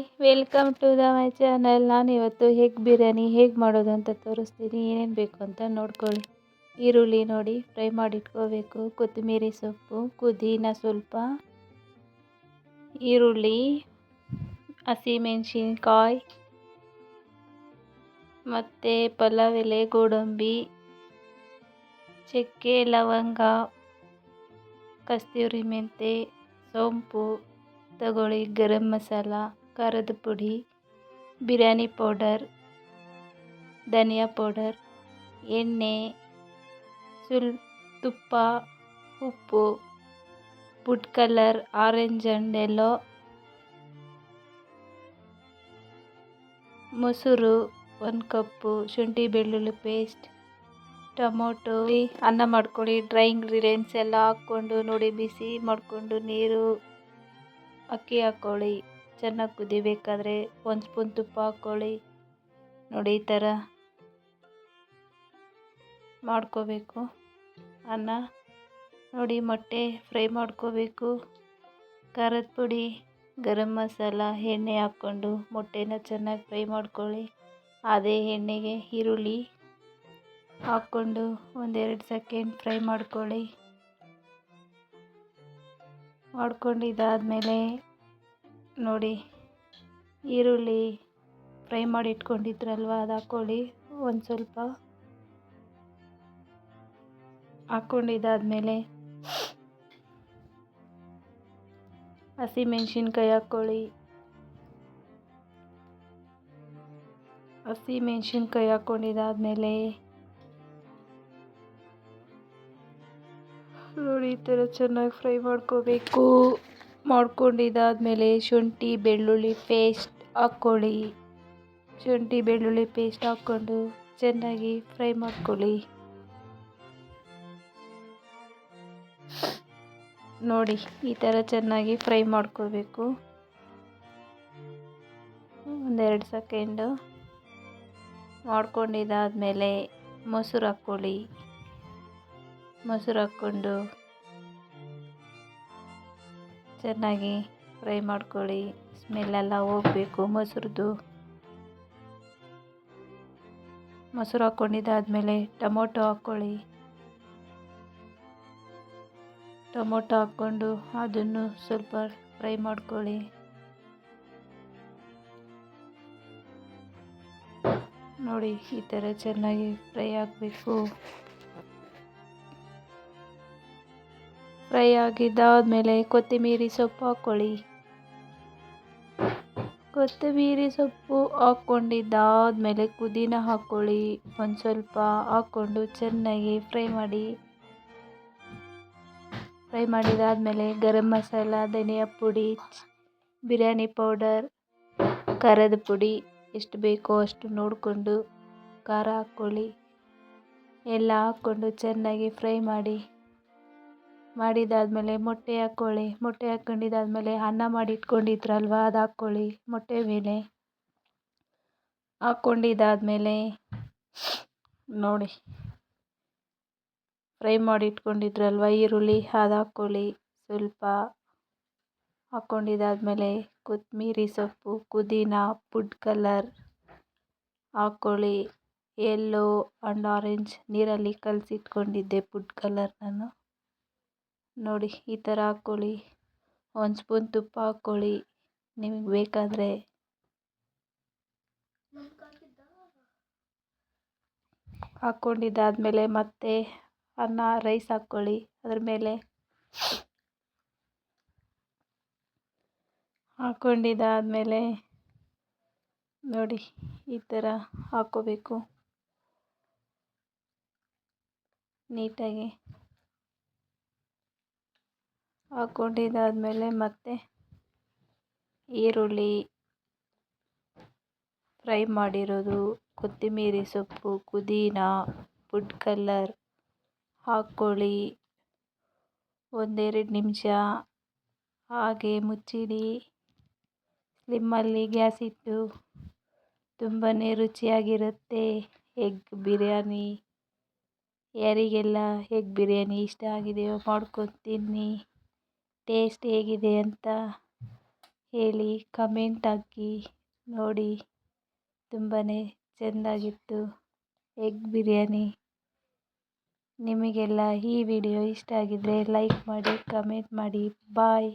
Hi welcome to the my channel. ನಾನಿವತ್ತು egg biryani ಹೇಗೆ ಮಾಡೋದು ಅಂತ ತೋರಿಸ್ತೀನಿ. ಏನೇನು ಬೇಕು ಅಂತ ನೋಡ್ಕೊಳ್ಳಿ. ಈರುಳ್ಳಿ ನೋಡಿ ಫ್ರೈ ಮಾಡಿಟ್ಕೋಬೇಕು, ಕೊತ್ತಂಬರಿ ಸೊಪ್ಪು, ಪುದೀನ ಸ್ವಲ್ಪ, ಈರುಳ್ಳಿ, ಹಸಿಮೆಣಸಿನ್ಕಾಯಿ ಮತ್ತು ಪಲಾವ್ ಎಲೆ, ಗೋಡಂಬಿ, ಚಕ್ಕೆ, ಲವಂಗ, ಕಸ್ತೂರಿ ಮೆಂತೆ, ಸೋಂಪು ತಗೊಳ್ಳಿ, ಗರಂ ಮಸಾಲ, ಖಾರದ ಪುಡಿ, ಬಿರಿಯಾನಿ ಪೌಡರ್, ಧನಿಯಾ ಪೌಡರ್, ಎಣ್ಣೆ, ತುಪ್ಪ, ಉಪ್ಪು, food colour orange and yellow, ಮೊಸರು 1 ಕಪ್ಪು, ಶುಂಠಿ ಬೆಳ್ಳುಳ್ಳಿ ಪೇಸ್ಟ್, ಟೊಮೊಟೊ. ಅನ್ನ ಮಾಡ್ಕೊಳ್ಳಿ. ಡ್ರೈ ಇಂಗ್ರೀಡಿಯೆಂಟ್ಸ್ ಎಲ್ಲ ಹಾಕ್ಕೊಂಡು ನೋಡಿ, ಬಿಸಿ ಮಾಡಿಕೊಂಡು ನೀರು ಅಕ್ಕಿ ಹಾಕ್ಕೊಳ್ಳಿ. ಚೆನ್ನಾಗಿ ಕುದಿಬೇಕಾದ್ರೆ 1 ಸ್ಪೂನ್ ತುಪ್ಪ ಹಾಕ್ಕೊಳ್ಳಿ. ನೋಡಿ ಈ ಥರ ಮಾಡ್ಕೋಬೇಕು ಅನ್ನ. ನೋಡಿ ಮೊಟ್ಟೆ ಫ್ರೈ ಮಾಡ್ಕೋಬೇಕು. ಖಾರದ ಪುಡಿ, ಗರಂ ಮಸಾಲ, ಎಣ್ಣೆ ಹಾಕ್ಕೊಂಡು ಮೊಟ್ಟೆನ ಚೆನ್ನಾಗಿ ಫ್ರೈ ಮಾಡ್ಕೊಳ್ಳಿ. ಅದೇ ಎಣ್ಣೆಗೆ ಈರುಳ್ಳಿ ಹಾಕ್ಕೊಂಡು 1-2 ಸೆಕೆಂಡ್ ಫ್ರೈ ಮಾಡ್ಕೊಂಡಿದ್ದಾದಮೇಲೆ ನೋಡಿ ಈರುಳ್ಳಿ ಫ್ರೈ ಮಾಡಿ ಇಟ್ಕೊಂಡಿದ್ರಲ್ವ, ಅದು ಹಾಕ್ಕೊಳ್ಳಿ. ಒಂದು ಸ್ವಲ್ಪ ಹಾಕ್ಕೊಂಡಿದ್ದಾದಮೇಲೆ ಹಸಿಮೆಣ್ಸಿನ್ಕಾಯಿ ಹಾಕ್ಕೊಳ್ಳಿ. ಹಸಿಮೆಣ್ಸಿನ್ಕಾಯಿ ಹಾಕ್ಕೊಂಡಿದ್ದಾದಮೇಲೆ ನೋಡಿ ಈ ಥರ ಚೆನ್ನಾಗಿ ಫ್ರೈ ಮಾಡ್ಕೋಬೇಕು. ಮಾಡ್ಕೊಂಡಿದ್ದಾದಮೇಲೆ ಶುಂಠಿ ಬೆಳ್ಳುಳ್ಳಿ ಪೇಸ್ಟ್ ಹಾಕ್ಕೊಳ್ಳಿ. ಶುಂಠಿ ಬೆಳ್ಳುಳ್ಳಿ ಪೇಸ್ಟ್ ಹಾಕ್ಕೊಂಡು ಚೆನ್ನಾಗಿ ಫ್ರೈ ಮಾಡ್ಕೊಳ್ಳಿ. ನೋಡಿ ಈ ಥರ ಚೆನ್ನಾಗಿ ಫ್ರೈ ಮಾಡ್ಕೋಬೇಕು. 1-2 ಸೆಕೆಂಡು ಮಾಡ್ಕೊಂಡಿದ್ದಾದಮೇಲೆ ಮೊಸರು ಹಾಕ್ಕೊಳ್ಳಿ. ಮೊಸರು ಹಾಕ್ಕೊಂಡು ಚೆನ್ನಾಗಿ ಫ್ರೈ ಮಾಡ್ಕೊಳ್ಳಿ. ಸ್ಮೆಲ್ಲೆಲ್ಲ ಹೋಗಬೇಕು ಮೊಸರದು. ಮೊಸರು ಹಾಕ್ಕೊಂಡಿದ್ದಾದಮೇಲೆ ಟೊಮೊಟೊ ಹಾಕ್ಕೊಳ್ಳಿ. ಟೊಮೊಟೊ ಹಾಕ್ಕೊಂಡು ಅದನ್ನು ಸ್ವಲ್ಪ ಫ್ರೈ ಮಾಡ್ಕೊಳ್ಳಿ. ನೋಡಿ ಈ ಥರ ಚೆನ್ನಾಗಿ ಫ್ರೈ ಆಗಬೇಕು. ಫ್ರೈ ಆಗಿದ್ದಾದಮೇಲೆ ಕೊತ್ತಂಬರಿ ಸೊಪ್ಪು ಹಾಕ್ಕೊಳ್ಳಿ. ಕೊತ್ತಂಬರಿ ಸೊಪ್ಪು ಹಾಕ್ಕೊಂಡಿದ್ದಾದಮೇಲೆ ಪುದೀನ ಹಾಕ್ಕೊಳ್ಳಿ. ಒಂದು ಸ್ವಲ್ಪ ಹಾಕ್ಕೊಂಡು ಚೆನ್ನಾಗಿ ಫ್ರೈ ಮಾಡಿದ್ದಾದಮೇಲೆ ಗರಂ ಮಸಾಲ, ಧನಿಯಾ ಪುಡಿ, ಬಿರಿಯಾನಿ ಪೌಡರ್, ಖಾರದ ಪುಡಿ ಎಷ್ಟು ಬೇಕೋ ಅಷ್ಟು ನೋಡಿಕೊಂಡು ಖಾರ ಹಾಕ್ಕೊಳ್ಳಿ. ಎಲ್ಲ ಹಾಕ್ಕೊಂಡು ಚೆನ್ನಾಗಿ ಫ್ರೈ ಮಾಡಿದ್ದಾದಮೇಲೆ ಮೊಟ್ಟೆ ಹಾಕ್ಕೊಳ್ಳಿ. ಮೊಟ್ಟೆ ಹಾಕ್ಕೊಂಡಿದ್ದಾದಮೇಲೆ ಅನ್ನ ಮಾಡಿ ಇಟ್ಕೊಂಡಿದ್ರಲ್ವ, ಅದು ಹಾಕ್ಕೊಳ್ಳಿ. ಮೊಟ್ಟೆ ಮೇಲೆ ಹಾಕ್ಕೊಂಡಿದ್ದಾದಮೇಲೆ ನೋಡಿ ಫ್ರೈ ಮಾಡಿ ಇಟ್ಕೊಂಡಿದ್ರಲ್ವ ಈರುಳ್ಳಿ, ಅದು ಹಾಕ್ಕೊಳ್ಳಿ. ಸ್ವಲ್ಪ ಹಾಕ್ಕೊಂಡಿದ್ದಾದಮೇಲೆ ಕೊತ್ತಂಬರಿ ಸೊಪ್ಪು, ಪುದೀನ, ಫುಡ್ ಕಲರ್ ಹಾಕ್ಕೊಳ್ಳಿ. ಯೆಲ್ಲೋ ಆ್ಯಂಡ್ ಆರೆಂಜ್ ನೀರಲ್ಲಿ ಕಲಸಿಟ್ಕೊಂಡಿದ್ದೆ ಫುಡ್ ಕಲರ್ ನಾನು. ನೋಡಿ ಈ ಥರ ಹಾಕ್ಕೊಳ್ಳಿ. 1 ಸ್ಪೂನ್ ತುಪ್ಪ ಹಾಕ್ಕೊಳ್ಳಿ ನಿಮಗೆ ಬೇಕಾದರೆ. ಹಾಕ್ಕೊಂಡಿದ್ದಾದಮೇಲೆ ಮತ್ತೆ ರೈಸ್ ಹಾಕ್ಕೊಳ್ಳಿ ಅದ್ರ ಮೇಲೆ. ಹಾಕ್ಕೊಂಡಿದ್ದಾದಮೇಲೆ ನೋಡಿ ಈ ಥರ ಹಾಕ್ಕೋಬೇಕು ನೀಟಾಗಿ. ಹಾಕ್ಕೊಂಡಿದ್ದಾದಮೇಲೆ ಮತ್ತೆ ಈರುಳ್ಳಿ ಫ್ರೈ ಮಾಡಿರೋದು, ಕೊತ್ತಂಬರಿ ಸೊಪ್ಪು, ಪುದೀನ, ಫುಡ್ ಕಲರ್ ಹಾಕ್ಕೊಳ್ಳಿ. 1-2 ನಿಮಿಷ ಹಾಗೆ ಮುಚ್ಚಿಡಿ. ಸ್ಲಿಮ್ಮಲ್ಲಿ ಗ್ಯಾಸ್ ಇಟ್ಟು. ತುಂಬಾ ರುಚಿಯಾಗಿರುತ್ತೆ ಎಗ್ ಬಿರಿಯಾನಿ. ಯಾರಿಗೆಲ್ಲ ಎಗ್ ಬಿರಿಯಾನಿ ಇಷ್ಟ ಆಗಿದೆಯೋ ಮಾಡ್ಕೊಂಡು ತಿನ್ನಿ. ಟೇಸ್ಟ್ ಹೇಗಿದೆ ಅಂತ ಹೇಳಿ, ಕಮೆಂಟ್ ಹಾಕಿ ನೋಡಿ. ತುಂಬಾ ಚೆಂದಾಗಿತ್ತು ಎಗ್ ಬಿರಿಯಾನಿ. ನಿಮಗೆಲ್ಲ ಈ ವಿಡಿಯೋ ಇಷ್ಟ ಆಗಿದ್ದರೆ ಲೈಕ್ ಮಾಡಿ, ಕಮೆಂಟ್ ಮಾಡಿ. ಬಾಯ್.